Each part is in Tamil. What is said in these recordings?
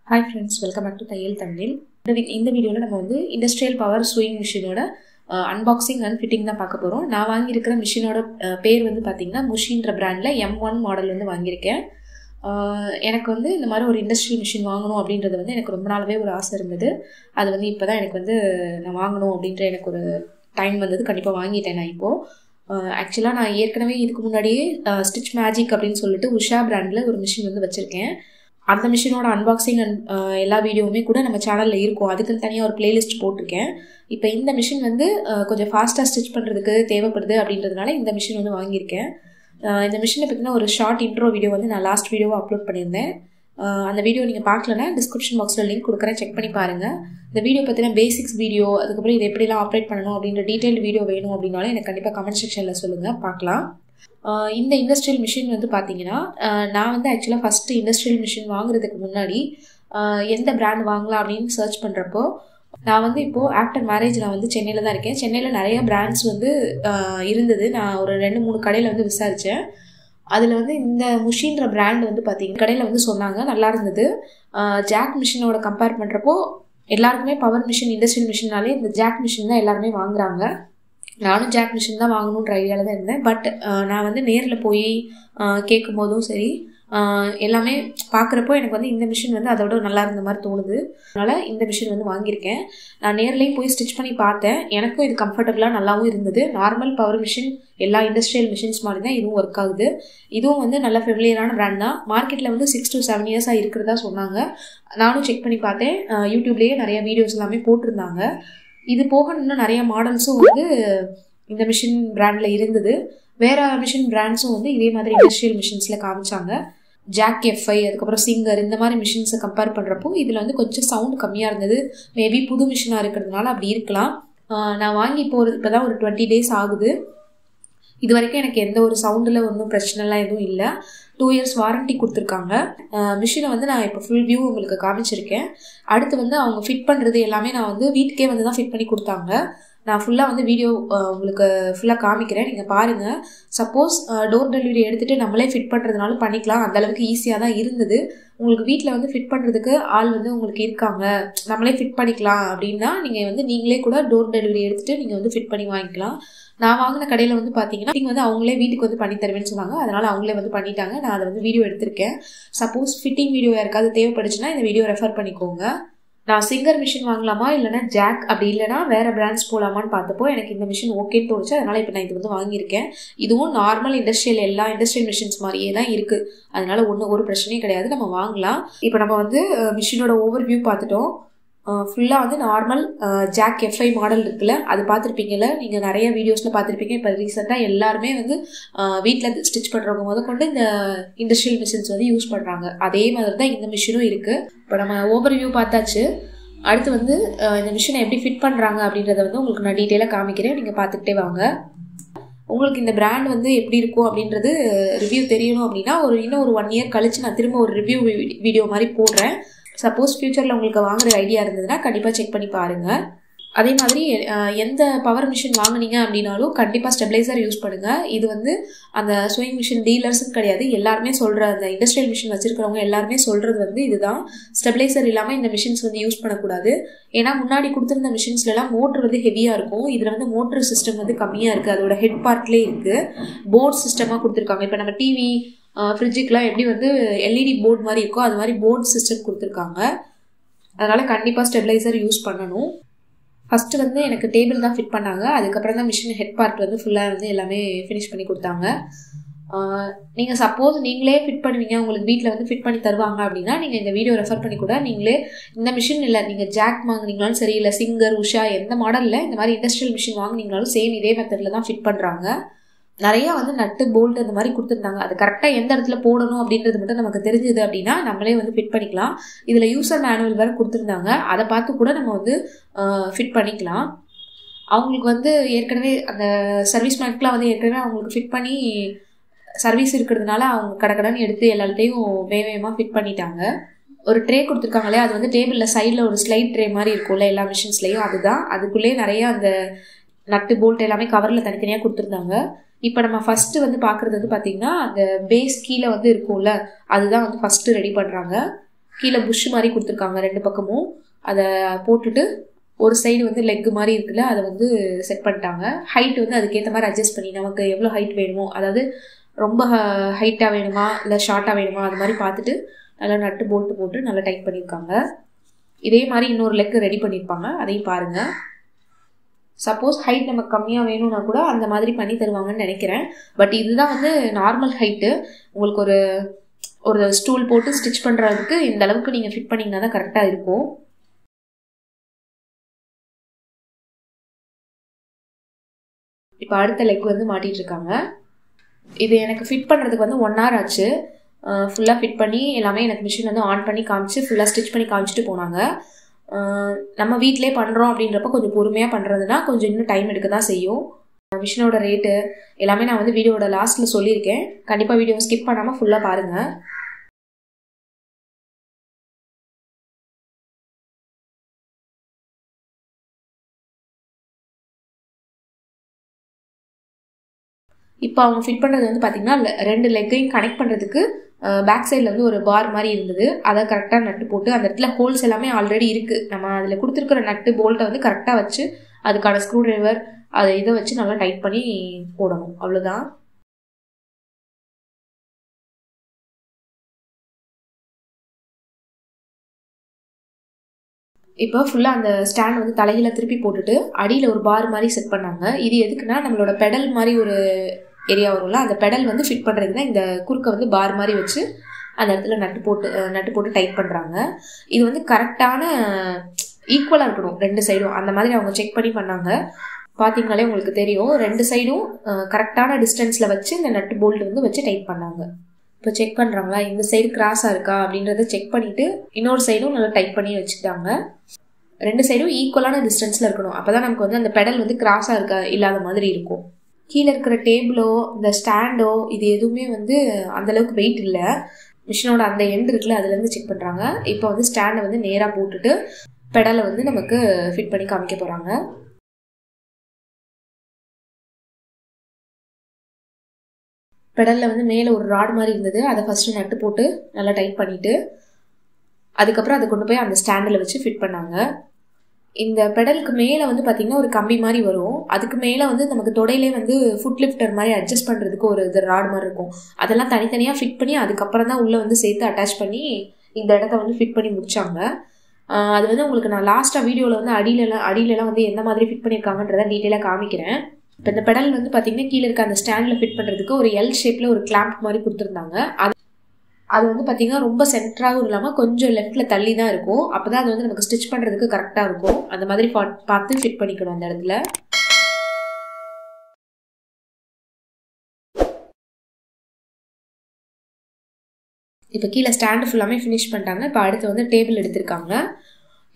Hi friends, welcome back to Tayel Tamil. இந்த வீடியோல நம்ம வந்து இண்டஸ்ட்ரியல் பவர் ஸ்விங் மிஷினோட அன்பாக்சிங் அண்ட் ஃபிட்டிங் தான் பார்க்க போறோம். நான் வாங்கி இருக்கிற மிஷினோட பேர் வந்து பாத்தீங்கன்னா முஷின்ற பிராண்ட்ல M1 மாடல் வந்து வாங்கியிருக்கேன். எனக்கு வந்து இந்த மாதிரி ஒரு இண்டஸ்ட்ரியல் மிஷின் வாங்கணும் அப்படின்றது வந்து எனக்கு ரொம்ப நாளாவே ஒரு ஆசை இருந்தது. அது வந்து இப்போதான் எனக்கு வந்து நான் வாங்கணும் அப்படின்ற எனக்கு ஒரு டைம் வந்தது. கண்டிப்பாக வாங்கிட்டேன் நான் இப்போ. ஆக்சுவலாக நான் ஏற்கனவே இதுக்கு முன்னாடியே ஸ்டிச் மேஜிக் அப்படின்னு சொல்லிட்டு உஷா பிராண்டில் ஒரு மிஷின் வந்து வச்சுருக்கேன். அந்த மிஷினோட அன்பாக்சிங் அண்ட் எல்லா வீடியோவுமே கூட நம்ம சேனலில் இருக்கும். அதுக்குன்னு தனியாக ஒரு பிளேலிஸ்ட் போட்டிருக்கேன். இப்போ இந்த மிஷின் வந்து கொஞ்சம் ஃபாஸ்ட்டாக ஸ்டிச் பண்ணுறதுக்கு தேவைப்படுது அப்படின்றதுனால இந்த மிஷின் வந்து வாங்கியிருக்கேன். இந்த மிஷினை பற்றின ஒரு ஷார்ட் இன்ட்ரோ வீடியோ வந்து நான் லாஸ்ட் வீடியோவை அப்லோட் பண்ணியிருந்தேன். அந்த வீடியோ நீங்கள் பார்க்கலன்னா டிஸ்கிரிப்ஷன் பாக்ஸில் லிங்க் கொடுக்குறேன், செக் பண்ணி பாருங்கள். இந்த வீடியோ பற்றின பேசிக்ஸ் வீடியோ, அதுக்கப்புறம் இது எப்படிலாம் ஆப்ரேட் பண்ணணும் அப்படின்ற டீட்டெயில் வீடியோ வேணும் அப்படின்னாலும் எனக்கு கண்டிப்பாக கமெண்ட் செக்ஷனில் சொல்லுங்கள், பார்க்கலாம். இந்த இண்டஸ்ட்ரியல் மிஷின் வந்து பார்த்தீங்கன்னா நான் வந்து ஆக்சுவலாக ஃபஸ்ட்டு இண்டஸ்ட்ரியல் மிஷின் வாங்குறதுக்கு முன்னாடி எந்த பிராண்ட் வாங்கலாம் அப்படின்னு சர்ச் பண்ணுறப்போ நான் வந்து இப்போது ஆஃப்டர் மேரேஜ் நான் வந்து சென்னையில் தான் இருக்கேன். சென்னையில் நிறைய பிராண்ட்ஸ் வந்து இருந்தது. நான் ஒரு 2-3 கடையில் வந்து விசாரித்தேன். அதில் வந்து இந்த முஷின்ற பிராண்ட் வந்து பார்த்தீங்கன்னா கடையில் வந்து சொன்னாங்க, நல்லா இருந்தது. ஜாக் மிஷினோட கம்பேர் பண்ணுறப்போ எல்லாருக்குமே பவர் மிஷின் இண்டஸ்ட்ரியல் மிஷினாலே இந்த ஜாக் மிஷின் தான் எல்லாருமே வாங்குறாங்க. நானும் ஜாக் மிஷின் தான் வாங்கணுன்ற ஐடியாவில் தான் இருந்தேன். பட் நான் வந்து நேரில் போய் கேட்கும் போதும் சரி, எல்லாமே பார்க்குறப்போ எனக்கு வந்து இந்த மிஷின் வந்து அதோட நல்லா இருந்த மாதிரி தோணுது. அதனால் இந்த மிஷின் வந்து வாங்கியிருக்கேன். நான் நேர்லேயும் போய் ஸ்டிச் பண்ணி பார்த்தேன். எனக்கும் இது கம்ஃபர்டபுளாக நல்லாவும் இருந்தது. நார்மல் பவர் மிஷின் எல்லா இண்டஸ்ட்ரியல் மிஷின்ஸ் மாதிரி தான் இதுவும் ஒர்க் ஆகுது. இதுவும் வந்து நல்ல ஃபெமிலியரான பிராண்ட் தான். மார்க்கெட்டில் வந்து 6 to 7 இயர்ஸாக இருக்கிறதா சொன்னாங்க. நானும் செக் பண்ணி பார்த்தேன். யூடியூப்லேயே நிறைய வீடியோஸ் எல்லாமே போட்டிருந்தாங்க. இது போக இன்னும் நிறைய மாடல்ஸும் வந்து இந்த மிஷின் பிராண்டில் இருந்தது. வேறு மிஷின் பிராண்ட்ஸும் வந்து இதே மாதிரி இண்டஸ்ட்ரியல் மிஷின்ஸில் காமிச்சாங்க. ஜாக் F5, அதுக்கப்புறம் சிங்கர், இந்த மாதிரி மிஷின்ஸை கம்பேர் பண்ணுறப்போ இதில் வந்து கொஞ்சம் சவுண்ட் கம்மியாக இருந்தது. மேபி புது மிஷினாக இருக்கிறதுனால அப்படி இருக்கலாம். நான் வாங்கி போகிறது இப்போ தான் ஒரு 20 days ஆகுது. இது வரைக்கும் எனக்கு எந்த ஒரு சவுண்டில் ஒன்றும் பிரச்சனைலாம் எதுவும் இல்லை. 2 years வாரண்டி கொடுத்துருக்காங்க. மிஷினை வந்து நான் இப்போ ஃபுல் வியூ உங்களுக்கு காமிச்சிருக்கேன். அடுத்து வந்து அவங்க ஃபிட் பண்ணுறது எல்லாமே நான் வந்து வீட்டுக்கே வந்து தான் ஃபிட் பண்ணி கொடுத்தாங்க. நான் ஃபுல்லாக வந்து வீடியோ உங்களுக்கு ஃபுல்லாக காமிக்கிறேன், நீங்கள் பாருங்கள். சப்போஸ் டோர் டெலிவரி எடுத்துகிட்டு நம்மளே ஃபிட் பண்ணுறதுனாலும் பண்ணிக்கலாம். அந்தளவுக்கு ஈஸியாக தான் இருந்தது. உங்களுக்கு வீட்டில் வந்து ஃபிட் பண்ணுறதுக்கு ஆள் வந்து உங்களுக்கு இருக்காங்க, நம்மளே ஃபிட் பண்ணிக்கலாம் அப்படின்னா நீங்கள் வந்து நீங்களே கூட டோர் டெலிவரி எடுத்துகிட்டு நீங்கள் வந்து ஃபிட் பண்ணி வாங்கிக்கலாம். நான் வாங்கின கடையில் வந்து பார்த்தீங்கன்னா நீங்கள் வந்து அவங்களே வீட்டுக்கு வந்து பண்ணி தருவேன்னு சொன்னாங்க. அதனால் அவங்களே வந்து பண்ணிட்டாங்க. நான் அதை வந்து வீடியோ எடுத்திருக்கேன். சப்போஸ் ஃபிட்டிங் வீடியோ யாருக்காவது தேவைப்படுச்சுன்னா இந்த வீடியோ ரெஃபர் பண்ணிக்கோங்க. நான் சிங்கர் மிஷின் வாங்கலாமா இல்லைனா ஜாக், அப்படி இல்லைனா வேறு பிராண்ட்ஸ் போகலாமான்னு பார்த்தப்போ எனக்கு இந்த மிஷின் ஓகேன்னு தோணுச்சு. அதனால் இப்போ நான் இது வந்து வாங்கியிருக்கேன். இதுவும் நார்மல் இண்டஸ்ட்ரியல் எல்லா இண்டஸ்ட்ரியல் மிஷின்ஸ் மாதிரியே தான் இருக்குது. அதனால் ஒரு பிரச்சனையும் கிடையாது, நம்ம வாங்கலாம். இப்போ நம்ம வந்து மிஷினோட ஓவர் வியூ பார்த்துட்டோம். ஃபுல்லாக வந்து நார்மல் ஜாக் F5 மாடல் இருக்குல்ல, அது பார்த்துருப்பீங்கல்ல, நீங்கள் நிறைய வீடியோஸில் பார்த்துருப்பீங்க. இப்போ ரீசெண்டாக எல்லாருமே வந்து வீட்டில் ஸ்டிச் பண்ணுறவங்க முதற்கொண்டு இந்த இண்டஸ்ட்ரியல் மிஷின்ஸ் வந்து யூஸ் பண்ணுறாங்க. அதே மாதிரி தான் இந்த மிஷினும் இருக்குது. இப்போ நம்ம ஓவர் வியூ பார்த்தாச்சு. அடுத்து வந்து இந்த மிஷினை எப்படி ஃபிட் பண்ணுறாங்க அப்படின்றத வந்து உங்களுக்கு நான் டீட்டெயிலாக காமிக்கிறேன், நீங்கள் பார்த்துக்கிட்டே வாங்க. உங்களுக்கு இந்த பிராண்ட் வந்து எப்படி இருக்கும் அப்படின்றது ரிவ்யூ தெரியணும் அப்படின்னா இன்னும் ஒரு 1 year கழிச்சு நான் திரும்ப ஒரு ரிவ்யூ வீடியோ மாதிரி போடுறேன். சப்போஸ் ஃபியூச்சரில் உங்களுக்கு வாங்குற ஐடியா இருந்ததுன்னா கண்டிப்பாக செக் பண்ணி பாருங்கள். அதே மாதிரி எந்த பவர் மிஷின் வாங்கினீங்க அப்படின்னாலும் கண்டிப்பாக ஸ்டெபிளைசர் யூஸ் பண்ணுங்கள். இது வந்து அந்த ஸ்விங் மிஷின் டீலர்ஸ்ன்னு கிடையாது, எல்லாருமே சொல்கிற அந்த இண்டஸ்ட்ரியல் மிஷின் வச்சுருக்கிறவங்க எல்லாருமே சொல்கிறது வந்து இதுதான். ஸ்டெபிளைசர் இல்லாமல் இந்த மிஷின்ஸ் வந்து யூஸ் பண்ணக்கூடாது. ஏன்னா முன்னாடி கொடுத்துருந்த மிஷின்ஸ்லாம் மோட்ரு வந்து ஹெவியாக இருக்கும். இதில் வந்து மோட்ரு சிஸ்டம் வந்து கம்மியாக இருக்குது. அதோட ஹெட் பார்ட்லேயே இருக்குது. போர்ட் சிஸ்டமாக கொடுத்துருக்காங்க. இப்போ நம்ம டிவி ஃப்ரிட்ஜுக்கெலாம் எப்படி வந்து LED போர்டு மாதிரி இருக்கோ அது மாதிரி போர்டு சிஸ்டம் கொடுத்துருக்காங்க. அதனால் கண்டிப்பாக ஸ்டெபிளைசர் யூஸ் பண்ணணும். ஃபஸ்ட்டு வந்து எனக்கு டேபிள் தான் ஃபிட் பண்ணாங்க. அதுக்கப்புறம் தான் மிஷின் ஹெட் பார்ட் வந்து ஃபுல்லாக வந்து எல்லாமே ஃபினிஷ் பண்ணி கொடுத்தாங்க. நீங்கள் சப்போஸ் நீங்களே ஃபிட் பண்ணுவீங்க, உங்களுக்கு வீட்டில் வந்து ஃபிட் பண்ணி தருவாங்க அப்படின்னா நீங்கள் இந்த வீடியோ ரெஃபர் பண்ணி கூட நீங்களே இந்த மிஷின் இல்லை, நீங்கள் ஜாக் வாங்கினீங்களாலும் சரி, இல்லை சிங்கர், உஷா, எந்த மாடலில் இந்த மாதிரி இண்டஸ்ட்ரியல் மிஷின் வாங்கினீங்களாலும் சேம் இதே மெத்தடில் தான் ஃபிட் பண்ணுறாங்க. நிறையா வந்து நட்டு போல்ட் அந்த மாதிரி கொடுத்துருந்தாங்க. அது கரெக்டாக எந்த இடத்துல போடணும் அப்படின்றது மட்டும் நமக்கு தெரிஞ்சுது அப்படின்னா நம்மளே வந்து ஃபிட் பண்ணிக்கலாம். இதில் யூசர் மேனுவல் வேறு கொடுத்துருந்தாங்க, அதை பார்த்து கூட நம்ம வந்து ஃபிட் பண்ணிக்கலாம். அவங்களுக்கு வந்து ஏற்கனவே அந்த சர்வீஸ் மேனுக்கெலாம் வந்து ஏற்கனவே அவங்களுக்கு ஃபிட் பண்ணி சர்வீஸ் இருக்கிறதுனால அவங்க கடகடன்னு எடுத்து எல்லாத்தையும் வேகமாக ஃபிட் பண்ணிட்டாங்க. ஒரு ட்ரே கொடுத்துருக்காங்களே, அது வந்து டேபிளில் சைடில் ஒரு ஸ்லைட் ட்ரே மாதிரி இருக்கும்ல எல்லா மிஷின்ஸ்லேயும், அதுதான். அதுக்குள்ளேயே நிறையா அந்த நட்டு போல்ட் எல்லாமே கவரில் தனித்தனியாக கொடுத்துருந்தாங்க. இப்போ நம்ம ஃபஸ்ட்டு வந்து பார்க்குறது வந்து பார்த்திங்கன்னா அந்த பேஸ் கீழே வந்து இருக்கும்ல, அதுதான் வந்து ஃபஸ்ட்டு ரெடி பண்ணுறாங்க. கீழே புஷ் மாதிரி கொடுத்துருக்காங்க 2 பக்கமும். அதை போட்டுட்டு ஒரு சைடு வந்து லெக் மாதிரி இருக்குல்ல அதை வந்து செட் பண்ணிட்டாங்க. ஹைட் வந்து அதுக்கேற்ற மாதிரி அட்ஜஸ்ட் பண்ணி நமக்கு எவ்வளோ ஹைட் வேணுமோ, அதாவது ரொம்ப ஹைட்டாக வேணுமா இல்லை ஷார்ட்டாக வேணுமா அது மாதிரி பார்த்துட்டு நல்லா நட்டு போல்ட்டு போட்டு நல்லா டைட் பண்ணியிருக்காங்க. இதே மாதிரி இன்னொரு லெக் ரெடி பண்ணியிருப்பாங்க, அதையும் பாருங்கள். சப்போஸ் ஹைட் நமக்கு கம்மியாக வேணும்னா கூட அந்த மாதிரி பண்ணி தருவாங்கன்னு நினைக்கிறேன். பட் இதுதான் வந்து நார்மல் ஹைட்டு. உங்களுக்கு ஒரு ஸ்டூல் போட்டு ஸ்டிச் பண்ணுறதுக்கு இந்த அளவுக்கு நீங்கள் ஃபிட் பண்ணிங்கன்னா தான் கரெக்டாக இருக்கும். இப்போ அடுத்த லெக் வந்து மாட்டிகிட்டு இருக்காங்க. இது எனக்கு ஃபிட் பண்ணுறதுக்கு வந்து 1 hour ஆச்சு. ஃபுல்லாக ஃபிட் பண்ணி எல்லாமே எனக்கு மிஷின் வந்து ஆன் பண்ணி காமிச்சு ஃபுல்லாக ஸ்டிச் பண்ணி காமிச்சிட்டு போனாங்க. நம்ம வீட்டிலே பண்ணுறோம் அப்படின்றப்ப கொஞ்சம் பொறுமையாக பண்ணுறதுனா கொஞ்சம் இன்னும் டைம் எடுக்க தான் செய்யும். மிஷினோட ரேட்டு எல்லாமே நான் வந்து வீடியோட லாஸ்ட்டில் சொல்லியிருக்கேன். கண்டிப்பாக வீடியோ ஸ்கிப் பண்ணாமல் ஃபுல்லாக பாருங்கள். இப்போ அவங்க ஃபிட் பண்ணுறது வந்து பார்த்திங்கன்னா 2 லெக்கையும் கனெக்ட் பண்ணுறதுக்கு பேக் சைடில் வந்து ஒரு பார் மாதிரி இருந்தது. அதை கரெக்டாக நட்டு போட்டு அந்த இடத்துல ஹோல்ஸ் எல்லாமே ஆல்ரெடி இருக்குது. நம்ம அதில் கொடுத்துருக்குற நட்டு போல்ட்டை வந்து கரெக்டாக வச்சு அதுக்கான ஸ்க்ரூ ட்ரைவர் அதை இதை வச்சு நல்லா டைட் பண்ணி போடணும், அவ்வளோதான். இப்போ ஃபுல்லாக அந்த ஸ்டாண்ட் வந்து தலையில திருப்பி போட்டுட்டு அடியில் ஒரு பார் மாதிரி செட் பண்ணாங்க. இது எதுக்குன்னா நம்மளோட பெடல் மாதிரி ஒரு ஏரியா வரும்ல, அந்த பெடல் வந்து ஃபிட் பண்ணுறதுக்கு தான் இந்த குறுக்க வந்து பார் மாதிரி வச்சு அந்த இடத்துல நட்டு போட்டு டைட் பண்ணுறாங்க. இது வந்து கரெக்டான ஈக்குவலாக இருக்கணும் 2 சைடும், அந்த மாதிரி அவங்க செக் பண்ணி பண்ணாங்க. பார்த்தீங்கனாலே உங்களுக்கு தெரியும் 2 சைடும் கரெக்டான டிஸ்டன்ஸில் வச்சு இந்த நட்டு போல்ட் வந்து வச்சு டைட் பண்ணாங்க. இப்போ செக் பண்ணுறாங்களா, இந்த சைடு கிராஸாக இருக்கா அப்படின்றத செக் பண்ணிவிட்டு இன்னொரு சைடும் நல்லா டைட் பண்ணி வச்சுக்கிட்டாங்க. 2 சைடும் ஈக்குவலான டிஸ்டன்ஸில் இருக்கணும், அப்போ தான் நமக்கு வந்து அந்த பெடல் வந்து கிராஸாக இருக்கா இல்லாத மாதிரி இருக்கும். கீழே இருக்கிற டேபிளோ இந்த ஸ்டாண்டோ இது எதுவுமே வந்து அந்தளவுக்கு வெயிட் இல்லை. மிஷினோட அந்த எண்ட் இருக்குல்ல அதுலேருந்து செக் பண்ணுறாங்க. இப்போ வந்து ஸ்டாண்டை வந்து நேராக போட்டுட்டு பெடலை வந்து நமக்கு ஃபிட் பண்ணி காமிக்க போகிறாங்க. பெடலில் வந்து மேலே ஒரு ராட் மாதிரி இருந்தது, அதை ஃபஸ்ட்டு நட்டு போட்டு நல்லா டைட் பண்ணிவிட்டு அதுக்கப்புறம் அதை கொண்டு போய் அந்த ஸ்டாண்டில் வச்சு ஃபிட் பண்ணாங்க. இந்த பெடலுக்கு மேலே வந்து பார்த்திங்கன்னா ஒரு கம்பி மாதிரி வரும். அதுக்கு மேலே வந்து நமக்கு தொடையிலே வந்து ஃபுட் லிஃப்டர் மாதிரி அட்ஜஸ்ட் பண்ணுறதுக்கு ஒரு இது ராட் மாதிரி இருக்கும். அதெல்லாம் தனித்தனியாக ஃபிட் பண்ணி அதுக்கப்புறம் தான் உள்ளே வந்து சேர்த்து அட்டாச் பண்ணி இந்த இடத்த வந்து ஃபிட் பண்ணி முடித்தாங்க. அது வந்து உங்களுக்கு நான் லாஸ்ட்டாக வீடியோவில் வந்து அடியிலலாம் வந்து எந்த மாதிரி ஃபிட் பண்ணியிருக்காங்கன்றதை டீட்டெயிலாக காமிக்கிறேன். இப்போ இந்த பெடல் வந்து பார்த்திங்கன்னா கீழே இருக்க அந்த ஸ்டாண்டில் ஃபிட் பண்ணுறதுக்கு ஒரு எல் ஷேப்பில் ஒரு கிளாம்ப் மாதிரி கொடுத்துருந்தாங்க. அது வந்து பார்த்திங்கன்னா ரொம்ப சென்டராகவும் இல்லாமல் கொஞ்சம் லெஃப்ட்டில் தள்ளி தான் இருக்கும். அப்போ தான் அது வந்து நமக்கு ஸ்டிச் பண்ணுறதுக்கு கரெக்டாக இருக்கும். அந்த மாதிரி பார்த்து ஃபிட் பண்ணிக்கணும் அந்த இடத்துல. இப்போ கீழே ஸ்டாண்டு ஃபுல்லாமே ஃபினிஷ் பண்ணிட்டாங்க. இப்போ அடுத்து வந்து டேபிள் எடுத்திருக்காங்க.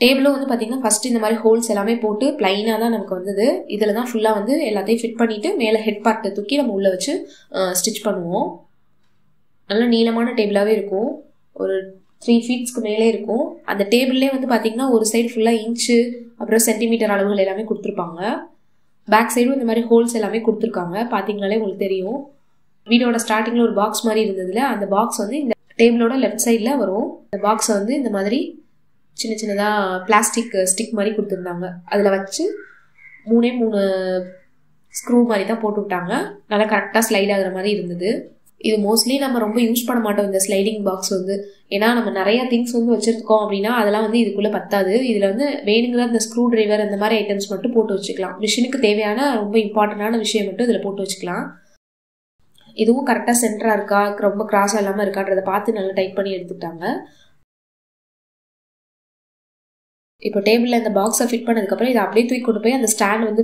டேபிளும் வந்து பார்த்திங்கன்னா ஃபஸ்ட்டு இந்த மாதிரி ஹோல்ஸ் எல்லாமே போட்டு ப்ளைனாக தான் நமக்கு வந்தது. இதில் தான் ஃபுல்லாக வந்து எல்லாத்தையும் ஃபிட் பண்ணிவிட்டு மேலே ஹெட் பார்ட்டை தூக்கி நம்ம உள்ளே வச்சு ஸ்டிச் பண்ணுவோம். நல்ல நீளமான டேபிளாகவே இருக்கும், ஒரு 3 feet மேலே இருக்கும். அந்த டேபிள்லேயே வந்து பார்த்திங்கன்னா ஒரு சைடு ஃபுல்லாக இன்ச்சு அப்புறம் சென்டிமீட்டர் அளவுகள் எல்லாமே கொடுத்துருப்பாங்க. பேக் சைடும் இந்த மாதிரி ஹோல்ஸ் எல்லாமே கொடுத்துருக்காங்க. பார்த்தீங்கனாலே உங்களுக்கு தெரியும். வீடியோட ஸ்டார்டிங்கில் ஒரு பாக்ஸ் மாதிரி இருந்ததுல அந்த பாக்ஸ் வந்து இந்த டேபிளோட லெஃப்ட் சைடில் வரும். அந்த பாக்ஸை வந்து இந்த மாதிரி சின்ன சின்னதாக பிளாஸ்டிக் ஸ்டிக் மாதிரி கொடுத்துருந்தாங்க. அதில் வச்சு 3 ஸ்க்ரூ மாதிரி தான் போட்டு விட்டாங்க. நல்லா கரெக்டாக ஸ்லைட் ஆகிற மாதிரி இருந்தது. இது மோஸ்ட்லி நம்ம ரொம்ப யூஸ் பண்ண மாட்டோம் இந்த ஸ்லைடிங் பாக்ஸ் வந்து. ஏன்னா நம்ம நிறையா திங்ஸ் வந்து வச்சுருக்கோம் அப்படின்னா அதெல்லாம் வந்து இதுக்குள்ளே பத்தாது. இதில் வந்து வேணுங்கிற அந்த ஸ்க்ரூ ட்ரைவர் அந்த மாதிரி ஐட்டம்ஸ் மட்டும் போட்டு வச்சுக்கலாம். மிஷினுக்கு தேவையான ரொம்ப இம்பார்ட்டண்டான விஷயம் மட்டும் இதில் போட்டு வச்சுக்கலாம். இதுவும் கரெக்டாக சென்டராக இருக்கா, ரொம்ப கிராஸாக இல்லாமல் இருக்கான்றதை பார்த்து நல்லா டைட் பண்ணி எடுத்துக்கிட்டாங்க. இப்போ டேபிளில் இந்த பாக்ஸை ஃபிட் பண்ணதுக்கப்புறம் இதை அப்படியே தூக்கி கொண்டு போய் அந்த ஸ்டாண்ட் வந்து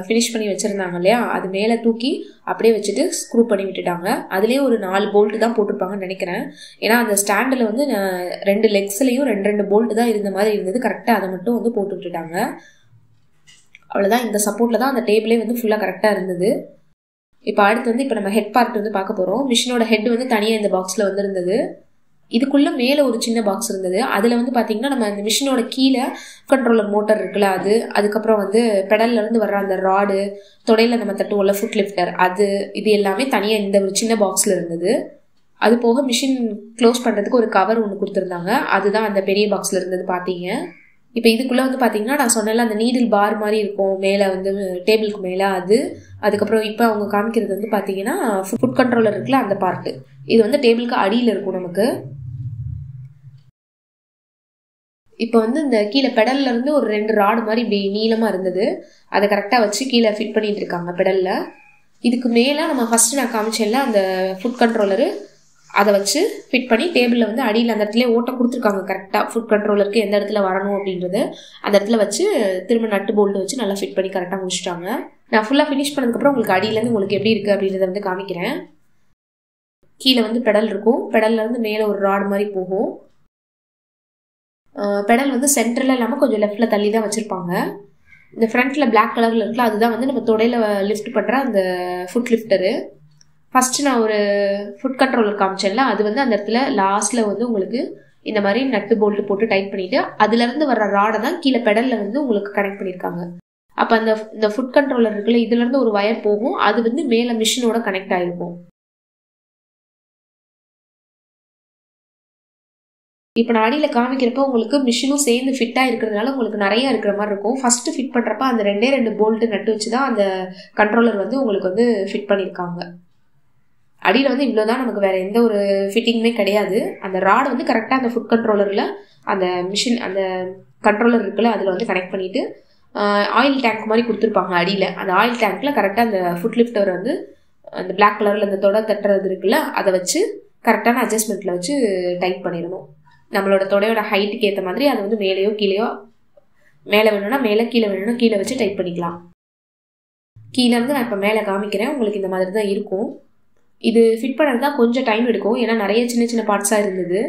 ஃபினிஷ் பண்ணி வச்சுருந்தாங்க இல்லையா, அது மேலே தூக்கி அப்படியே வச்சுட்டு ஸ்க்ரூ பண்ணி விட்டுட்டாங்க. அதுலேயே ஒரு 4 போல்ட்டு தான் போட்டிருப்பாங்கன்னு நினைக்கிறேன். ஏன்னா அந்த ஸ்டாண்டில் வந்து 2 லெக்ஸ்லேயும் 2 போல்ட்டு தான் இருந்த மாதிரி இருந்தது. கரெக்டாக அதை மட்டும் வந்து போட்டு விட்டுட்டாங்க. அவ்வளோதான். இந்த சப்போர்ட்டில் தான் அந்த டேபிளே வந்து ஃபுல்லாக கரெக்டாக இருந்தது. இப்போ அடுத்து வந்து இப்போ நம்ம ஹெட் பார்ட் வந்து பார்க்க போகிறோம். மிஷினோட ஹெட் வந்து தனியாக இந்த பாக்ஸில் வந்துருந்தது. இதுக்குள்ளே மேலே ஒரு சின்ன பாக்ஸ் இருந்தது. அதில் வந்து பார்த்திங்கன்னா நம்ம அந்த மிஷினோட கீழே கண்ட்ரோலர் மோட்டர் இருக்குல்ல, அதுக்கப்புறம் வந்து பெடல்லேருந்து வர்ற அந்த ராடு, தொடையில் நம்ம தட்டுவோம்ல ஃபுட் லிஃப்டர், இது எல்லாமே தனியாக இந்த ஒரு சின்ன பாக்ஸில் இருந்தது. அது போக மிஷின் க்ளோஸ் பண்ணுறதுக்கு ஒரு கவர் ஒன்று கொடுத்துருந்தாங்க. அதுதான் அந்த பெரிய பாக்ஸில் இருந்தது பார்த்தீங்க. இப்போ இதுக்குள்ளே வந்து பார்த்தீங்கன்னா நான் சொன்னல அந்த நீடில் பார் மாதிரி இருக்கும் மேலே வந்து டேபிளுக்கு மேலே அது. அதுக்கப்புறம் இப்போ அவங்க காமிக்கிறது வந்து பார்த்தீங்கன்னா ஃபுட் கண்ட்ரோலர் இருக்குல்ல அந்த பார்ட்டு. இது வந்து டேபிளுக்கு அடியில் இருக்கும் நமக்கு. இப்போ வந்து இந்த கீழே பெடல்ல இருந்து ஒரு 2 ராடு மாதிரி இப்படி நீளமாக இருந்தது. அதை கரெக்டாக வச்சு கீழே ஃபிட் பண்ணிட்டு இருக்காங்க பெடலில். இதுக்கு மேலே நம்ம ஃபஸ்ட்டு நான் காமிச்சேன்ல அந்த ஃபுட் கண்ட்ரோலரு, அதை வச்சு ஃபிட் பண்ணி டேபிளில் வந்து அடியில் அந்த இடத்துல ஓட்ட கொடுத்துருக்காங்க கரெக்டாக. ஃபுட் கண்ட்ரோலருக்கு எந்த இடத்துல வரணும் அப்படின்றது அந்த இடத்துல வச்சு திரும்ப நட்டு போல்ட்டு வச்சு நல்லா ஃபிட் பண்ணி கரெக்டாக முடிச்சிட்டாங்க. நான் ஃபுல்லாக ஃபினிஷ் பண்ணதுக்கப்புறம் உங்களுக்கு அடியிலேருந்து உங்களுக்கு எப்படி இருக்குது அப்படின்றத வந்து காமிக்கிறேன். கீழே வந்து பெடல் இருக்கும், பெடல்லேருந்து மேலே ஒரு ராடு மாதிரி போகும். பெடல் வந்து சென்டரில் இல்லாமல் கொஞ்சம் லெஃப்டில் தள்ளி தான் வச்சுருப்பாங்க. இந்த ஃப்ரண்ட்டில் பிளாக் கலரில் இருக்குல்ல அதுதான் வந்து நம்ம தொடையில் லிஃப்ட் பண்ணுற அந்த ஃபுட் லிஃப்டரு. ஃபஸ்ட்டு நான் ஒரு ஃபுட் கண்ட்ரோலர் காமிச்சேன்ல, அது வந்து அந்த இடத்துல லாஸ்ட்டில் வந்து உங்களுக்கு இந்த மாதிரி நட்டு போல்ட்டு போட்டு டைட் பண்ணிவிட்டு அதுலேருந்து வர்ற ராடை தான் கீழே பெடலில் வந்து உங்களுக்கு கனெக்ட் பண்ணியிருக்காங்க. அப்போ இந்த ஃபுட் கண்ட்ரோலர் இருக்குல்ல இதுலேருந்து ஒரு வயர் போகும், அது வந்து மேலே மிஷினோட கனெக்ட் ஆகிருக்கும். இப்போ நான் அடியில் காமிக்கிறப்ப உங்களுக்கு மிஷினும் சேர்ந்து ஃபிட்டாக இருக்கிறதுனால உங்களுக்கு நிறையா இருக்கிற மாதிரி இருக்கும். ஃபஸ்ட்டு ஃபிட் பண்ணுறப்ப அந்த 2 போல்ட்டு நட்டு வச்சு தான் அந்த கண்ட்ரோலர் வந்து உங்களுக்கு வந்து ஃபிட் பண்ணியிருக்காங்க. அடியில் வந்து இவ்வளோ தான், நமக்கு வேறு எந்த ஒரு ஃபிட்டிங்குமே கிடையாது. அந்த ராடு வந்து கரெக்டாக அந்த ஃபுட் கண்ட்ரோலரில் அந்த மிஷின் அந்த கண்ட்ரோலர் இருக்குல்ல அதில் வந்து கனெக்ட் பண்ணிவிட்டு ஆயில் டேங்க் மாதிரி கொடுத்துருப்பாங்க அடியில். அந்த ஆயில் டேங்க்கில் கரெக்டாக அந்த ஃபுட் லிஃப்டர் வந்து அந்த பிளாக் கலரில் அந்த தொடை தட்டுறது இருக்குல்ல அதை வச்சு கரெக்டான அட்ஜஸ்ட்மெண்ட்டில் வச்சு டைட் பண்ணிடணும். நம்மளோட தொடையோட ஹைட்டுக்கு ஏற்ற மாதிரி அதை வந்து மேலேயோ கீழேயோ, மேலே வேணும்னா மேலே, கீழே வேணும்னா கீழே வச்சு டைட் பண்ணிக்கலாம். கீழே இருந்து நான் இப்போ மேலே காமிக்கிறேன், உங்களுக்கு இந்த மாதிரி தான் இருக்கும். இது ஃபிட் பண்ணுறது தான் கொஞ்சம் டைம் எடுக்கும், ஏன்னா நிறைய சின்ன சின்ன பார்ட்ஸாக இருந்தது.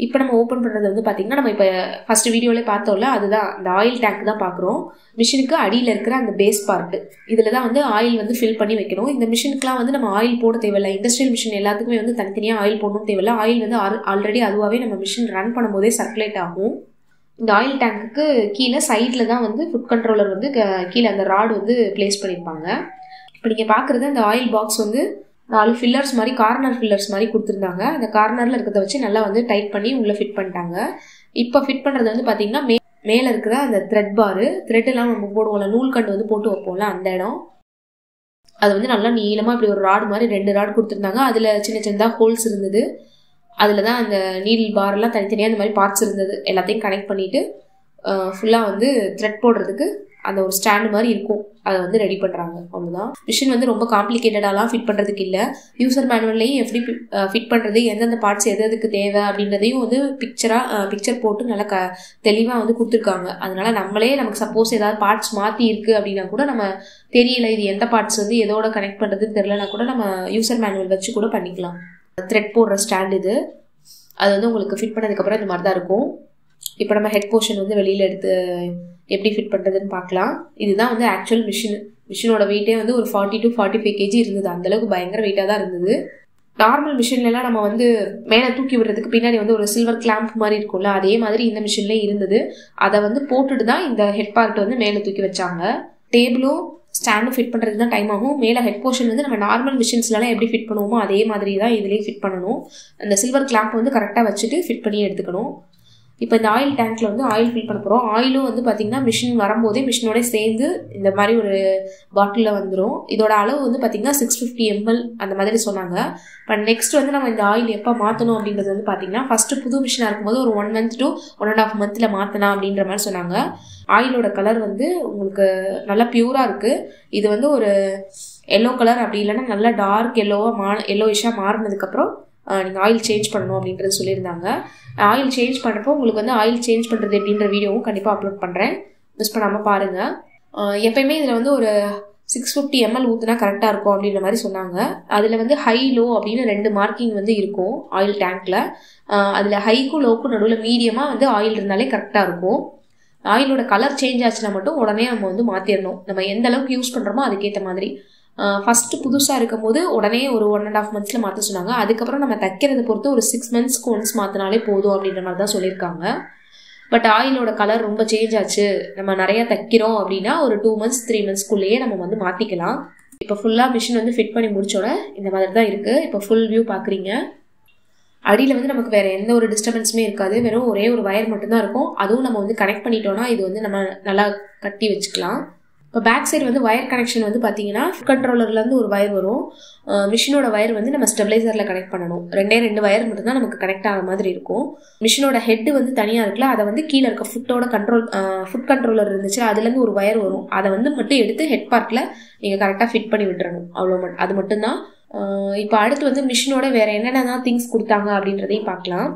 இப்போ நம்ம ஓப்பன் பண்ணுறது வந்து பார்த்திங்கன்னா நம்ம இப்போ ஃபஸ்ட் வீடியோவிலே பார்த்தோம்ல அதுதான் அந்த ஆயில் டேங்க் தான் பார்க்குறோம். மிஷினுக்கு அடியில் இருக்கிற அந்த பேஸ் பார்ட்டு இதில் தான் வந்து ஆயில் வந்து ஃபில் பண்ணி வைக்கணும். இந்த மிஷினுக்குலாம் வந்து நம்ம ஆயில் போட தேவையில்லை. இண்டஸ்ட்ரியல் மிஷின் எல்லாத்துக்குமே வந்து தனித்தனியாக ஆயில் போடணும் தேவையில்லை. ஆயில் வந்து ஆல்ரெடி அதுவாகவே நம்ம மிஷின் ரன் பண்ணும்போதே சர்க்குலேட் ஆகும். இந்த ஆயில் டேங்க்குக்கு கீழே சைடில் தான் வந்து ஃபுட் கண்ட்ரோலர் வந்து கீழே அந்த ராடு வந்து பிளேஸ் பண்ணியிருப்பாங்க. இப்போ நீங்கள் பார்க்குறது அந்த ஆயில் பாக்ஸ் வந்து 4 ஃபில்லர்ஸ் மாதிரி கார்னர் ஃபில்லர்ஸ் மாதிரி கொடுத்துருந்தாங்க. அந்த கார்னரில் இருக்கிறத வச்சு நல்லா வந்து டைட் பண்ணி உள்ளே ஃபிட் பண்ணிட்டாங்க. இப்போ ஃபிட் பண்ணுறது வந்து பார்த்திங்கன்னா மேலே இருக்கிற அந்த த்ரெட் பாரு, த்ரெட்டெல்லாம் நம்ம போடுவோம்ல, நூல் கண்டு வந்து போட்டு வைப்போம்ல அந்த இடம், அது வந்து நல்லா நீளமாக இப்படி ஒரு ராடு மாதிரி 2 ராடு கொடுத்துருந்தாங்க. அதில் சின்ன சின்னதாக ஹோல்ஸ் இருந்தது. அதில் தான் அந்த நீடில் பாரெல்லாம் தனித்தனியாக அந்த மாதிரி பார்ட்ஸ் இருந்தது. எல்லாத்தையும் கனெக்ட் பண்ணிவிட்டு ஃபுல்லாக வந்து த்ரெட் போடுறதுக்கு அந்த ஒரு ஸ்டாண்டு மாதிரி இருக்கும், அதை வந்து ரெடி பண்ணுறாங்க. அவ்வளோதான். மிஷின் வந்து ரொம்ப காம்ப்ளிகேட்டடாலாம் ஃபிட் பண்ணுறதுக்கு இல்லை. யூசர் மேனுவல்லையும் எப்படி ஃபிட் பண்ணுறது, எந்தெந்த பார்ட்ஸ் எதுக்கு தேவை அப்படின்றதையும் வந்து பிக்சர் போட்டு நல்லா தெளிவாக வந்து கொடுத்துருக்காங்க. அதனால் நமக்கு சப்போஸ் ஏதாவது பார்ட்ஸ் மாற்றி இருக்குது அப்படின்னா கூட நம்ம தெரியல இது எந்த பார்ட்ஸ் வந்து எதோட கனெக்ட் பண்ணுறதுன்னு தெரியலனா கூட நம்ம யூசர் மேனுவல் வச்சு கூட பண்ணிக்கலாம். த்ரெட் போடுற ஸ்டாண்ட் இது, அது வந்து உங்களுக்கு ஃபிட் பண்ணதுக்கப்புறம் இந்த மாதிரி தான் இருக்கும். இப்போ நம்ம ஹெட் போர்ஷன் வந்து வெளியில் எடுத்து எப்படி ஃபிட் பண்ணுறதுன்னு பார்க்கலாம். இதுதான் வந்து ஆக்சுவல் மிஷினோட வெயிட்டே வந்து ஒரு 40 to 45 kg இருந்தது. அந்தளவுக்கு பயங்கர வெயிட்டாக தான் இருந்தது. நார்மல் மிஷின்லாம் நம்ம வந்து மேலே தூக்கி விடுறதுக்கு பின்னாடி வந்து ஒரு சில்வர் கிளாம்ப் மாதிரி இருக்கும்ல, அதே மாதிரி இந்த மிஷின்லேயே இருந்தது. அதை வந்து போட்டுட்டு தான் இந்த ஹெட் பார்ட் வந்து மேலே தூக்கி வச்சாங்க. டேபிளும் ஸ்டாண்டும் ஃபிட் பண்ணுறது தான் டைம் ஆகும். மேலே ஹெட் போர்ஷன் வந்து நம்ம நார்மல் மிஷின்ஸ்லாம் எப்படி ஃபிட் பண்ணுவோமோ அதே மாதிரி தான் இதுலேயே ஃபிட் பண்ணணும். அந்த சில்வர் கிளாம்ப் வந்து கரெக்டாக வச்சுட்டு ஃபிட் பண்ணி எடுத்துக்கணும். இப்போ இந்த ஆயில் டேங்க்கில் வந்து ஆயில் ஃபில் பண்ண போகிறோம். ஆயிலும் வந்து பார்த்திங்கன்னா மிஷின் வரும்போதே மிஷினோட சேர்ந்து இந்த மாதிரி ஒரு பாட்டிலில் வந்துடும். இதோட அளவு வந்து பார்த்திங்கன்னா 650 ml அந்த மாதிரி சொன்னாங்க. பட் நெக்ஸ்ட் வந்து நம்ம இந்த ஆயில் எப்போ மாற்றணும் அப்படின்றது வந்து பார்த்திங்கன்னா ஃபஸ்ட்டு புது மிஷினாக இருக்கும்போது ஒரு 1 month to 1.5 month மாற்றலாம் அப்படின்ற மாதிரி சொன்னாங்க. ஆயிலோட கலர் வந்து உங்களுக்கு நல்லா பியூராக இருக்குது. இது வந்து ஒரு எல்லோ கலர் அப்படி இல்லைன்னா நல்லா டார்க் எல்லோயிஷாக மாறினதுக்கப்புறம் நீங்கள் ஆயில் சேஞ்ச் பண்ணணும் அப்படின்றது சொல்லியிருந்தாங்க. ஆயில் சேஞ்ச் பண்ணுறப்போ உங்களுக்கு வந்து ஆயில் சேஞ்ச் பண்ணுறது எப்படின்ற வீடியோவும் கண்டிப்பாக அப்லோட் பண்ணுறேன், மிஸ் பண்ணாமல் பாருங்கள். எப்பயுமே இதில் வந்து ஒரு 650 ml ஊற்றுனா கரெக்டாக இருக்கும் அப்படின்ற மாதிரி சொன்னாங்க. அதில் வந்து ஹை லோ அப்படின்னு 2 மார்க்கிங் வந்து இருக்கும் ஆயில் டேங்க்கில். அதில் ஹைக்கும் லோக்கும் நடுவில் மீடியமாக வந்து ஆயில் இருந்தாலே கரெக்டாக இருக்கும். ஆயிலோட கலர் சேஞ்ச் ஆச்சுன்னா மட்டும் உடனே நம்ம வந்து மாற்றிடணும். நம்ம எந்த அளவுக்கு யூஸ் பண்ணுறோமோ அதுக்கேற்ற மாதிரி. ஃபஸ்ட்டு புதுசாக இருக்கும் போது உடனே ஒரு 1.5 months மாற்ற சொன்னாங்க. அதுக்கப்புறம் நம்ம தைக்கிறத பொறுத்து ஒரு 6 months ஒன்ஸ் மாற்றினாலே போதும் அப்படின்ற மாதிரி தான் சொல்லியிருக்காங்க. பட் ஆயிலோட கலர் ரொம்ப சேஞ்ச் ஆச்சு, நம்ம நிறைய தைக்கிறோம் அப்படின்னா ஒரு 2 months 3 monthsக்குள்ளேயே நம்ம வந்து மாற்றிக்கலாம். இப்போ ஃபுல்லாக மிஷின் வந்து ஃபிட் பண்ணி முடிச்சோட இந்த மாதிரி தான் இருக்குது. இப்போ ஃபுல் வியூ பார்க்குறீங்க. அடியில் வந்து நமக்கு வேறு எந்த ஒரு டிஸ்டர்பன்ஸுமே இருக்காது, வெறும் ஒரே ஒரு வயர் மட்டும்தான் இருக்கும். அதுவும் நம்ம வந்து கனெக்ட் பண்ணிட்டோம்னா இது வந்து நம்ம நல்லா கட்டி வச்சுக்கலாம். இப்போ பேக் சைடு வந்து வயர் கனெக்ஷன் வந்து பார்த்தீங்கன்னா கண்ட்ரோலர்லேருந்து ஒரு வயர் வரும், மிஷினோட வயர் வந்து நம்ம ஸ்டெபிளைசரில் கனெக்ட் பண்ணணும். 2 வயர் மட்டும்தான் நமக்கு கனெக்ட் ஆகிற மாதிரி இருக்கும். மிஷினோட ஹெட்டு வந்து தனியாக இருக்குல்ல, அதை வந்து கீழே இருக்க ஃபுட் கண்ட்ரோலர் இருந்துச்சு, அதுலேருந்து ஒரு வயர் வரும், அதை வந்து மட்டும் எடுத்து ஹெட் பார்ட்டில் நீங்கள் கரெக்டாக ஃபிட் பண்ணி விட்டுறணும். அது மட்டும்தான். இப்போ அடுத்து வந்து மிஷினோட வேறு என்னென்ன திங்ஸ் கொடுத்தாங்க அப்படின்றதையும் பார்க்கலாம்.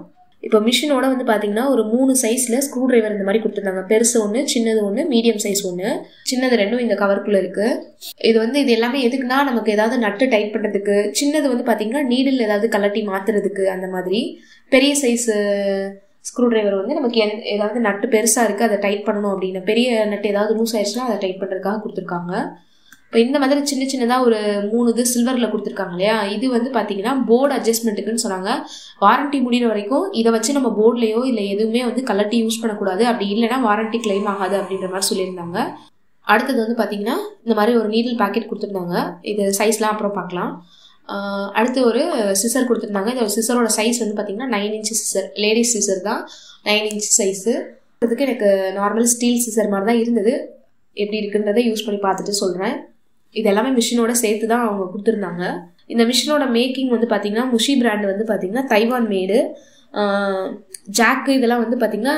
இப்போ மிஷினோட வந்து பார்த்தீங்கன்னா ஒரு 3 சைஸில் ஸ்க்ரூ டிரைவர் இந்த மாதிரி கொடுத்துருந்தாங்க. பெருசு ஒன்று, சின்னது ஒன்று, மீடியம் சைஸ் ஒன்று. சின்னது 2 இந்த கவருக்குள்ளே இருக்குது. இது எல்லாமே எதுக்குன்னா நமக்கு ஏதாவது நட்டு டைட் பண்ணுறதுக்கு. சின்னது வந்து பார்த்தீங்கன்னா நீடில் ஏதாவது கலட்டி மாற்றுறதுக்கு அந்த மாதிரி. பெரிய சைஸு ஸ்க்ரூ டிரைவர் வந்து நமக்கு ஏதாவது நட்டு பெருசாக இருக்குது அதை டைட் பண்ணணும் அப்படின்னு, பெரிய நட்டு ஏதாவது லூஸ் ஆயிடுச்சுன்னா அதை டைட் பண்ணுறதுக்காக கொடுத்துருக்காங்க. இப்போ இந்த மாதிரி சின்னதாக ஒரு 3 இது சில்வரில் கொடுத்துருக்காங்க இல்லையா, இது வந்து பார்த்தீங்கன்னா போர்டு அட்ஜஸ்ட்மெண்ட்டுக்குன்னு சொன்னாங்க. வாரண்ட்டி முடிகிற வரைக்கும் இதை வச்சு நம்ம போர்ட்லேயோ இல்லை எதுவுமே வந்து கலட்டி யூஸ் பண்ணக்கூடாது, அப்படி இல்லைனா வாரண்ட்டி கிளைம் ஆகாது அப்படின்ற மாதிரி சொல்லியிருந்தாங்க. அடுத்தது வந்து பார்த்தீங்கன்னா இந்த மாதிரி ஒரு நீடில் பேக்கெட் கொடுத்துருந்தாங்க. இது சைஸ்லாம் அப்புறம் பார்க்கலாம். அடுத்து ஒரு சிசர் கொடுத்துருந்தாங்க. இந்த சிசரோட சைஸ் வந்து பார்த்தீங்கன்னா 9 inch சிசர், லேடிஸ் சிசர் தான், 9 inch சைஸு. அதுக்கு எனக்கு நார்மல் ஸ்டீல் சிசர் மாதிரி தான் இருந்தது. எப்படி இருக்குன்றதை யூஸ் பண்ணி பார்த்துட்டு சொல்கிறேன். இது எல்லாமே மிஷினோட சேர்த்து தான் அவங்க கொடுத்துருந்தாங்க. இந்த மிஷினோட மேக்கிங் வந்து பார்த்திங்கன்னா முஷி பிராண்ட் வந்து பார்த்திங்கன்னா தைவான் மேடு, ஜாக்கு இதெல்லாம் வந்து பார்த்திங்கன்னா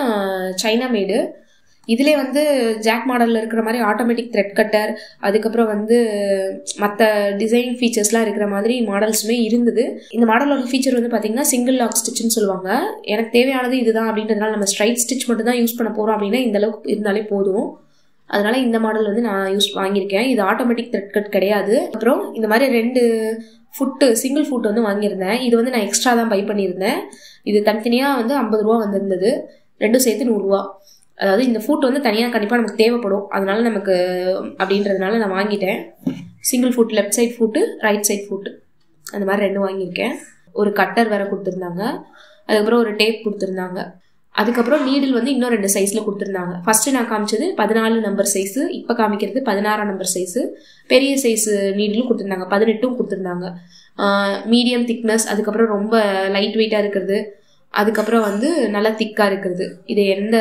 சைனா மேடு. இதிலே வந்து ஜாக் மாடலில் இருக்கிற மாதிரி ஆட்டோமேட்டிக் த்ரெட் கட்டர், அதுக்கப்புறம் வந்து மற்ற டிசைன் ஃபீச்சர்ஸ்லாம் இருக்கிற மாதிரி மாடல்ஸுமே இருந்தது. இந்த மாடலோட ஃபீச்சர் வந்து பார்த்திங்கன்னா சிங்கிள் லாக் ஸ்டிச்சுன்னு சொல்லுவாங்க. எனக்கு தேவையானது இதுதான் அப்படின்றதுனால நம்ம ஸ்ட்ரைட் ஸ்டிச் மட்டும் தான் யூஸ் பண்ண போகிறோம் அப்படின்னா இந்த அளவுக்கு இருந்தாலே போதும். அதனால இந்த மாடல் வந்து நான் வாங்கியிருக்கேன். இது ஆட்டோமேட்டிக் த்ரெட் கட் கிடையாது. அப்புறம் இந்த மாதிரி 2 சிங்கிள் ஃபுட் வந்து வாங்கியிருந்தேன். இது வந்து நான் எக்ஸ்ட்ரா தான் பை பண்ணியிருந்தேன். இது தனித்தனியாக வந்து 50 ரூபா வந்திருந்தது, 2 சேர்த்து 100 ரூபா. அதாவது இந்த ஃபுட் வந்து தனியாக கண்டிப்பாக நமக்கு தேவைப்படும், அதனால நமக்கு அப்படின்றதுனால நான் வாங்கிட்டேன். Single foot, left side foot, right side foot, அந்த மாதிரி 2 வாங்கியிருக்கேன். ஒரு கட்டர் வேறு கொடுத்துருந்தாங்க. அதுக்கப்புறம் ஒரு டேப் கொடுத்துருந்தாங்க. அதுக்கப்புறம் நீடில் வந்து இன்னும் 2 சைஸில் கொடுத்துருந்தாங்க. ஃபஸ்ட்டு நான் காமிச்சது 14 நம்பர் சைஸு, இப்போ காமிக்கிறது 16 நம்பர் சைஸு. பெரிய சைஸு நீடிலும் கொடுத்துருந்தாங்க, 18 கொடுத்துருந்தாங்க. மீடியம் திக்னஸ், அதுக்கப்புறம் ரொம்ப லைட் வெயிட்டாக இருக்கிறது, அதுக்கப்புறம் வந்து நல்லா திக்காக இருக்கிறது. இது எந்த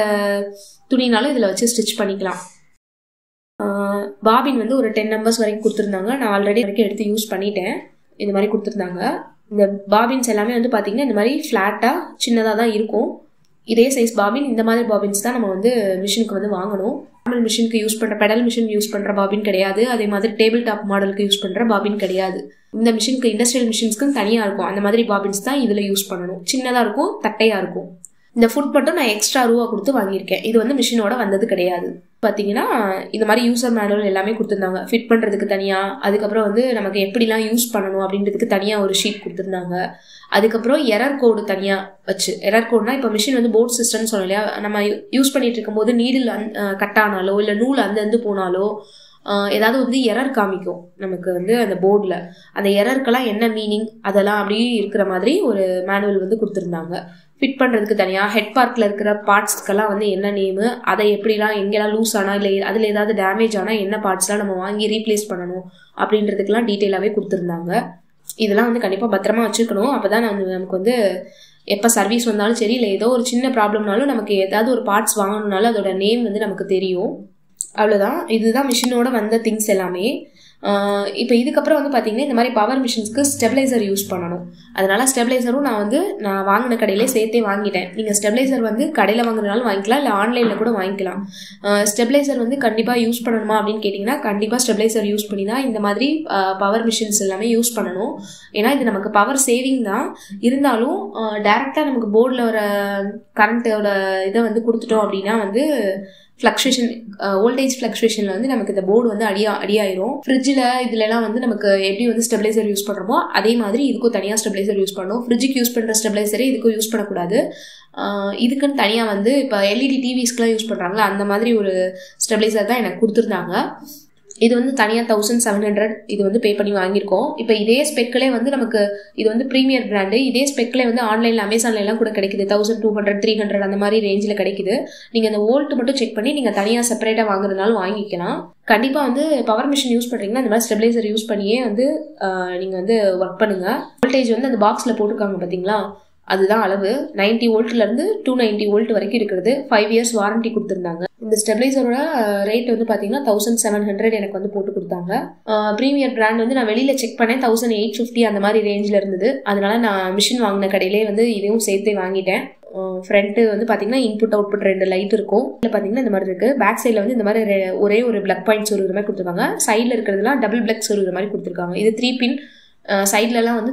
துணினாலும் இதில் வச்சு ஸ்டிச் பண்ணிக்கலாம். பாபின் வந்து ஒரு 10 நம்பர்ஸ் வரைக்கும் கொடுத்துருந்தாங்க. நான் ஆல்ரெடி வரைக்கும் எடுத்து யூஸ் பண்ணிட்டேன். இந்த மாதிரி கொடுத்துருந்தாங்க. இந்த பாபின்ஸ் எல்லாமே வந்து பார்த்திங்கன்னா இந்த மாதிரி ஃப்ளாட்டாக சின்னதாக தான் இருக்கும். இதே சைஸ் பாபின், இந்த மாதிரி பாபின்ஸ் தான் நம்ம வந்து மிஷினுக்கு வந்து வாங்கணும். நார்மல் மிஷினுக்கு யூஸ் பண்ணுற பெடல் மிஷின் யூஸ் பண்ணுற பாபின் கிடையாது, அதே மாதிரி டேபிள் டாப் மாடலுக்கு யூஸ் பண்ணுற பாபின் கிடையாது. இந்த மிஷினுக்கு இண்டஸ்ட்ரியல் மிஷின்ஸ்க்குன்னு தனியாக இருக்கும், அந்த மாதிரி பாபின்ஸ் தான் இதில் யூஸ் பண்ணணும். சின்னதாக இருக்கும், தட்டையாக இருக்கும். இந்த ஃபுட் மட்டும் நான் எக்ஸ்ட்ரா ரூபா கொடுத்து வாங்கியிருக்கேன். இது வந்து மிஷினோட வந்தது கிடையாது. பார்த்தீங்கன்னா இந்த மாதிரி யூசர் மேனுவல் எல்லாமே கொடுத்துருந்தாங்க, ஃபிட் பண்ணுறதுக்கு தனியாக, அதுக்கப்புறம் வந்து நமக்கு எப்படிலாம் யூஸ் பண்ணணும் அப்படின்றதுக்கு தனியாக ஒரு ஷீட் கொடுத்துருந்தாங்க. அதுக்கப்புறம் எரர் கோடு தனியாக வச்சு, எரர் கோடுனா இப்போ மிஷின் வந்து போர்ட் சிஸ்டம்னு சொன்னோம் இல்லையா, நம்ம யூஸ் பண்ணிட்டு இருக்கும்போது நீடில் கட் ஆனாலோ இல்லை நூல் அந்த போனாலோ ஏதாவது வந்து எரர் காமிக்கும் நமக்கு வந்து அந்த போர்டில். அந்த எரருக்கெல்லாம் என்ன மீனிங் அதெல்லாம் அப்படியே இருக்கிற மாதிரி ஒரு மேனுவல் வந்து கொடுத்துருந்தாங்க. ஃபிட் பண்ணுறதுக்கு தனியாக, ஹெட் பார்ட்டில் இருக்கிற பார்ட்ஸ்க்கெல்லாம் வந்து என்ன நேமு, அதை எப்படிலாம் எங்கெல்லாம் லூஸ் ஆனால் இல்லை அதில் ஏதாவது டேமேஜ் ஆனால் என்ன பார்ட்ஸ்லாம் நம்ம வாங்கி ரீப்ளேஸ் பண்ணணும் அப்படின்றதுக்கெல்லாம் டீட்டெயிலாகவே கொடுத்துருந்தாங்க. இதெல்லாம் வந்து கண்டிப்பாக பத்திரமா வச்சுருக்கணும். அப்போ தான் நமக்கு வந்து எப்போ சர்வீஸ் வந்தாலும் சரி, இல்லை ஏதோ ஒரு சின்ன ப்ராப்ளம்னாலும் நமக்கு ஏதாவது ஒரு பார்ட்ஸ் வாங்கணுன்னாலும் அதோட நேம் வந்து நமக்கு தெரியும். அவ்வளோதான். இதுதான் மிஷினோட வந்த திங்ஸ் எல்லாமே. இப்போ இதுக்கப்புறம் வந்து பார்த்தீங்கன்னா இந்த மாதிரி பவர் மிஷின்ஸ்க்கு ஸ்டெபிளைசர் யூஸ் பண்ணணும். அதனால ஸ்டெபிளைசரும் நான் வாங்கின கடையிலே சேர்த்தே வாங்கிட்டேன். நீங்கள் ஸ்டெபிளைசர் வந்து கடையில் வாங்குறதுனாலும் வாங்கிக்கலாம், இல்லை ஆன்லைனில் கூட வாங்கிக்கலாம். ஸ்டெபிளைசர் வந்து கண்டிப்பாக யூஸ் பண்ணணுமா அப்படின்னு கேட்டிங்கன்னா கண்டிப்பாக ஸ்டெபிளைசர் யூஸ் பண்ணி தான் இந்த மாதிரி பவர் மிஷின்ஸ் எல்லாமே யூஸ் பண்ணணும். ஏன்னா இது நமக்கு பவர் சேவிங் தான், இருந்தாலும் டேரெக்டாக நமக்கு போர்டில் வர கரண்ட்டோட இதை வந்து கொடுத்துட்டோம் அப்படின்னா வந்து ஃப்ளக்சுவேஷன், வோல்டேஜ் ஃப்ளக்சுவேஷனில் வந்து நமக்கு இந்த போர்டு வந்து அடியாயிரும். ஃப்ரிட்ஜில் இதுலலாம் வந்து நமக்கு எப்படி வந்து ஸ்டெபிளைசர் யூஸ் பண்ணுறோமோ அதே மாதிரி இதுக்கும் தனியாக ஸ்டெபிளைசர் யூஸ் பண்ணணும். ஃப்ரிட்ஜுக்கு யூஸ் பண்ணுற ஸ்டெபிளைசரே இதுக்கும் யூஸ் பண்ணக்கூடாது. இதுக்குன்னு தனியாக வந்து இப்போ எல்இடி டிவிஸ்க்குலாம் யூஸ் பண்ணுறாங்களா அந்த மாதிரி ஒரு ஸ்டெபிளைசர் தான் எனக்கு கொடுத்துருந்தாங்க. இது வந்து தனியாக 1700 இது வந்து பே பண்ணி வாங்கியிருக்கோம். இப்போ இதே ஸ்பெக்கிலே வந்து நமக்கு இது வந்து ப்ரீமியர் பிராண்டு. இதே ஸ்பெக்கில் வந்து ஆன்லைனில் அமேசான்லாம் கூட கிடைக்குது. 1200 300 அந்த மாதிரி ரேஞ்சில் கிடைக்குது. நீங்கள் அந்த வோல்ட் மட்டும் செக் பண்ணி நீங்கள் தனியாக செப்பரேட்டாக வாங்குறதுனாலும் வாங்கிக்கலாம். கண்டிப்பாக வந்து பவர் மிஷின் யூஸ் பண்ணுறீங்கன்னா இந்த மாதிரி ஸ்டெபிளைசர் யூஸ் பண்ணியே வந்து நீங்கள் வந்து ஒர்க் பண்ணுங்கள். வோல்டேஜ் வந்து அந்த பாக்ஸில் போட்டிருக்காங்க பார்த்தீங்களா, அதுதான் அளவு. 90 வோல்ட்லேருந்து 290 வோல்ட் வரைக்கும் இருக்கிறது. 5 இயர்ஸ் வாரண்டி கொடுத்துருந்தாங்க. இந்த ஸ்டெபிளைசரோட ரேட் வந்து பார்த்தீங்கன்னா 1700 எனக்கு வந்து போட்டு கொடுத்தாங்க. ப்ரீமியர் பிராண்ட் வந்து நான் வெளியில் செக் பண்ணேன், 1850 அந்த மாதிரி ரேஞ்சில் இருந்தது. அதனால நான் மிஷின் வாங்கின கடையிலே வந்து இதையும் சேர்த்து வாங்கிட்டேன். ஃப்ரண்ட்டு வந்து பார்த்தீங்கன்னா இன்புட் அவுட்புட் 2 லைட் இருக்கும். இதில் பார்த்தீங்கன்னா இந்த மாதிரி இருக்குது. பேக் சைடில் வந்து இந்த மாதிரி ஒரே ஒரு பிளக் பாயிண்ட் சொருகிற மாதிரி கொடுத்துருக்காங்க. சைடில் இருக்கிறதுலாம் டபுள் பிளக் சொருகிற மாதிரி கொடுத்துருக்காங்க. இது 3 பின், சைட்லலாம் வந்து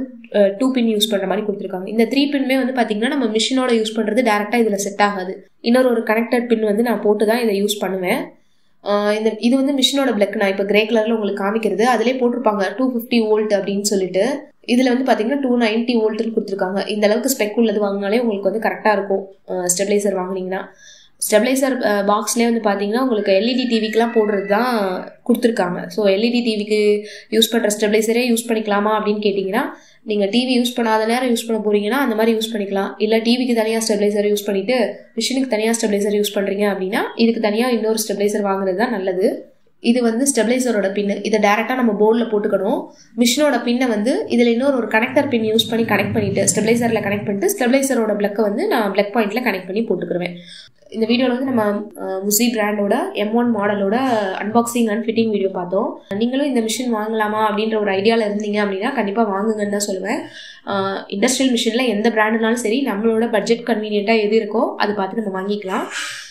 2 பின் யூஸ் பண்ணுற மாதிரி கொடுத்துருக்காங்க. இந்த 3 பின்மே வந்து பார்த்தீங்கன்னா நம்ம மிஷினோட யூஸ் பண்ணுறது டேரெக்டாக இதில் செட் ஆகாது. இன்னொரு கனெக்டட் பின் வந்து நான் போட்டு தான் இதை யூஸ் பண்ணுவேன். இது வந்து மிஷினோட பிளக். நான் இப்போ கிரே கலரில் உங்களுக்கு காமிக்கிறது. அதிலே போட்டிருப்பாங்க 250 வோல்ட் அப்படின்னு சொல்லிட்டு. இதில் வந்து பார்த்தீங்கன்னா 290 வோல்ட்டுன்னு கொடுத்துருக்காங்க. இந்த அளவுக்கு ஸ்பெக் உள்ளது வாங்கினாலே உங்களுக்கு வந்து கரெக்டாக இருக்கும் ஸ்டெபிளைசர் வாங்கினீங்கன்னா. ஸ்டெபிளைசர் பாக்ஸ்லேயே வந்து பார்த்தீங்கன்னா உங்களுக்கு எல்இடி டிவிக்கெலாம் போடுறது தான் கொடுத்துருக்காங்க. ஸோ எல்இடி டிவிக்கு யூஸ் பண்ணுற ஸ்டெபிளைசரே யூஸ் பண்ணிக்கலாமா அப்படின்னு கேட்டிங்கன்னா, நீங்கள் டிவி யூஸ் பண்ணாத நேரம் யூஸ் பண்ண போகிறீங்கன்னா அந்த மாதிரி யூஸ் பண்ணிக்கலாம். இல்லை டிவிக்கு தனியாக ஸ்டெபிளைசர் யூஸ் பண்ணிவிட்டு மிஷினுக்கு தனியாக ஸ்டெபிளைசர் யூஸ் பண்ணுறீங்க அப்படின்னா இதுக்கு தனியாக இன்னொரு ஸ்டெபிளைசர் வாங்குறது தான் நல்லது. இது வந்து ஸ்டெபிளைசரோட பின்னு. இதை டேரெக்டாக நம்ம போர்டில் போட்டுக்கணும். மிஷினோட பின்னை வந்து இதில் இன்னொரு கனெக்டர் பின் யூஸ் பண்ணி கனெக்ட் பண்ணிவிட்டு ஸ்டெபிளைசரில் கனெக்ட் பண்ணிட்டு ஸ்டெபிளைசரோட பிளக்கை வந்து நான் பிளக் பாயிண்டில் கனெக்ட் பண்ணி போட்டுக்கிடுவேன். இந்த வீடியோவில் வந்து நம்ம முசி பிராண்டோட M1 மாடலோட அன்பாக்சிங் அண்ட் ஃபிட்டிங் வீடியோ பார்த்தோம். நீங்களும் இந்த மிஷின் வாங்கலாமா அப்படின்ற ஒரு ஐடியாவில் இருந்தீங்க அப்படின்னா கண்டிப்பாக வாங்குங்கன்னு தான் சொல்லுவேன். இண்டஸ்ட்ரியல் மிஷினில் எந்த பிராண்டுனாலும் சரி, நம்மளோட பட்ஜெட் கன்வீனியண்ட்டாக எது இருக்கோ அது பார்த்து நம்ம வாங்கிக்கலாம்.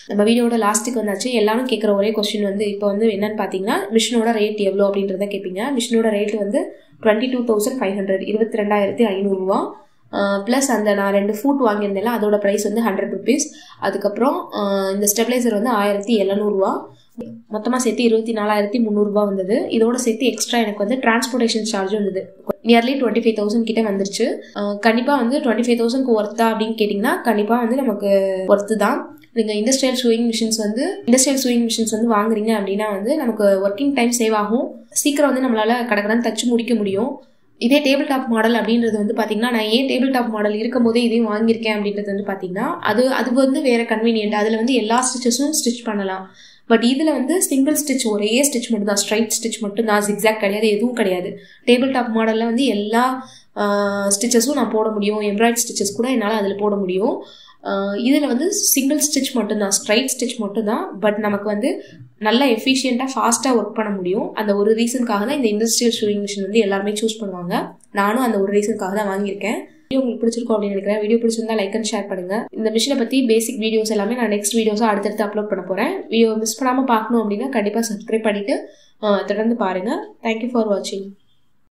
நம்ம வீடியோட லாஸ்ட்டுக்கு வந்தாச்சு. எல்லாரும் கேட்குற ஒரே கொஸ்டின் வந்து இப்போ வந்து என்னன்னு பார்த்தீங்கன்னா, மிஷினோட ரேட் எவ்வளோ அப்படின்றத கேட்பீங்க. மிஷினோட ரேட் வந்து 22,500 22,500 ரூபா. ப்ளஸ் அந்த நான் 2 ஃபூட் வாங்கியிருந்தேன்ல அதோட ப்ரைஸ் வந்து 100 ருபீஸ். அதுக்கப்புறம் இந்த ஸ்டெபிளைசர் வந்து 1700 ரூபா. மொத்தமாக சேர்த்து 24,300 ரூபா வந்தது. இதோட சேர்த்து எக்ஸ்ட்ரா எனக்கு வந்து டிரான்ஸ்போர்ட்டேஷன் சார்ஜும் வந்தது. நியர்லி 25,000 கிட்ட வந்துருச்சு. கண்டிப்பாக வந்து 25,000க்கு ஒர்த்தா அப்படின்னு கேட்டிங்கன்னா கண்டிப்பாக வந்து நமக்கு ஒர்த்து தான். நீங்கள் இண்டஸ்ட்ரியல் சூயிங் மிஷின்ஸ் வந்து வாங்குறீங்க அப்படின்னா வந்து நமக்கு ஒர்க்கிங் டைம் சேவ் ஆகும். சீக்கிரம் வந்து நம்மளால் கடற்கடன் தச்சு முடிக்க முடியும். இதே டேபிள் டாப் மாடல் அப்படின்றது வந்து பார்த்தீங்கன்னா, நான் ஏன் டேபிள் டாப் மாடல் இருக்கும் போதே இதையும் வாங்கியிருக்கேன் அப்படின்றது வந்து பார்த்தீங்கன்னா, அது வந்து வேறு கன்வீனியன்ட். அதில் வந்து எல்லா ஸ்டிச்சஸும் ஸ்டிச் பண்ணலாம். பட் இதில் வந்து சிங்கிள் ஸ்டிச், ஒரே ஸ்டிச் மட்டும் தான், ஸ்ட்ரைட் ஸ்டிச் மட்டும் தான், ஜிக்ஸாக் கிடையாது, எதுவும் கிடையாது. டேபிள் டாப் மாடலில் வந்து எல்லா ஸ்டிச்சஸும் நான் போட முடியும். எம்ப்ராய்ட் ஸ்டிச்சஸ் கூட என்னால் அதில் போட முடியும். இதில் வந்து சிங்கிள் ஸ்டிச் மட்டும்தான், ஸ்ட்ரைட் ஸ்டிச் மட்டும்தான். பட் நமக்கு வந்து நல்லா எஃபிஷியண்ட்டாக ஃபாஸ்ட்டாக ஒர்க் பண்ண முடியும். அந்த ஒரு ரீசனுக்காக தான் இந்த இண்டஸ்ட்ரியல் ஷூயிங் மிஷின் வந்து எல்லாருமே சூஸ் பண்ணுவாங்க. நானும் அந்த ஒரு ரீசனுக்காக தான் வாங்கியிருக்கேன். வீடியோ உங்களுக்கு பிடிச்சிருக்கும் அப்படின்னு நினைக்கிறேன். வீடியோ பிடிச்சிருந்தா லைக் அண்ட் ஷேர் பண்ணுங்கள். இந்த மிஷினை பற்றி பேசிக் வீடியோஸ் எல்லாமே நான் நெக்ஸ்ட் வீடியோஸாக அடுத்தடுத்து அப்லோட் பண்ண போகிறேன். வீடியோ மிஸ் பண்ணாமல் பார்க்கணும் அப்படின்னா கண்டிப்பாக சப்ஸ்கிரைப் பண்ணிவிட்டு தொடர்ந்து பாருங்கள். தேங்க்யூ ஃபார் வாட்சிங்.